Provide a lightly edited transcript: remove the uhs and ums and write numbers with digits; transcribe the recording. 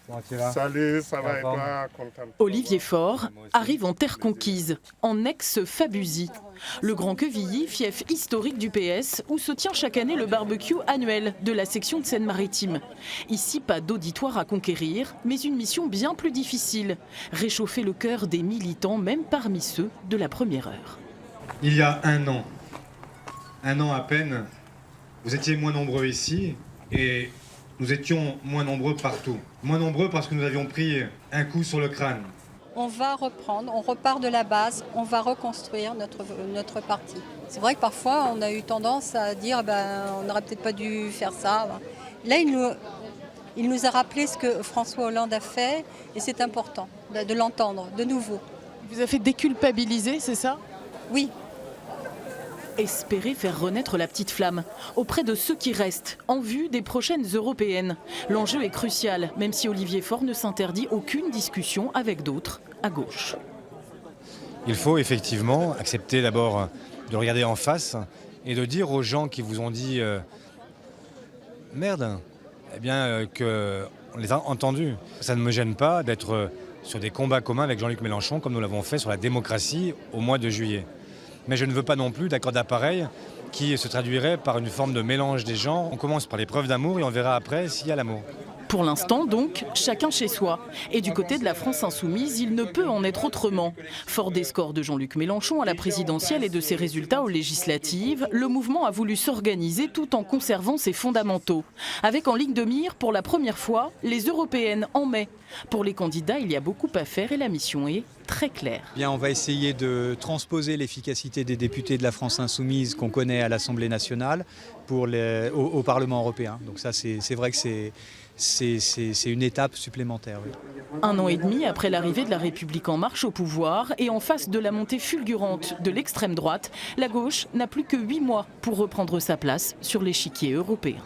Comment tu vas? Salut, ça va et Content. toi? Content. Olivier Faure arrive en terre conquise, en ex-Fabuzy. Le Grand Quevilly, fief historique du PS, où se tient chaque année le barbecue annuel de la section de Seine-Maritime. Ici, pas d'auditoire à conquérir, mais une mission bien plus difficile. Réchauffer le cœur des militants, même parmi ceux de la première heure. Il y a un an à peine, vous étiez moins nombreux ici et nous étions moins nombreux partout. Moins nombreux parce que nous avions pris un coup sur le crâne. On va reprendre, on repart de la base, on va reconstruire notre parti. C'est vrai que parfois on a eu tendance à dire on n'aurait peut-être pas dû faire ça. Là il nous a rappelé ce que François Hollande a fait et c'est important de l'entendre de nouveau. Il vous a fait déculpabiliser, c'est ça? Oui. Espérer faire renaître la petite flamme auprès de ceux qui restent en vue des prochaines européennes. L'enjeu est crucial, même si Olivier Faure ne s'interdit aucune discussion avec d'autres à gauche. Il faut effectivement accepter d'abord de regarder en face et de dire aux gens qui vous ont dit merde, eh bien qu'on les a entendus. Ça ne me gêne pas d'être sur des combats communs avec Jean-Luc Mélenchon comme nous l'avons fait sur la démocratie au mois de juillet. Mais je ne veux pas non plus d'accord d'appareil qui se traduirait par une forme de mélange des gens. On commence par les preuves d'amour et on verra après s'il y a l'amour. Pour l'instant, donc, chacun chez soi. Et du côté de la France insoumise, il ne peut en être autrement. Fort des scores de Jean-Luc Mélenchon à la présidentielle et de ses résultats aux législatives, le mouvement a voulu s'organiser tout en conservant ses fondamentaux. Avec en ligne de mire, pour la première fois, les européennes en mai. Pour les candidats, il y a beaucoup à faire et la mission est très claire. Bien, on va essayer de transposer l'efficacité des députés de la France insoumise qu'on connaît à l'Assemblée nationale au Parlement européen. Donc ça, c'est vrai que c'est une étape supplémentaire. Oui. 1 an et demi après l'arrivée de la République en marche au pouvoir et en face de la montée fulgurante de l'extrême droite, la gauche n'a plus que 8 mois pour reprendre sa place sur l'échiquier européen.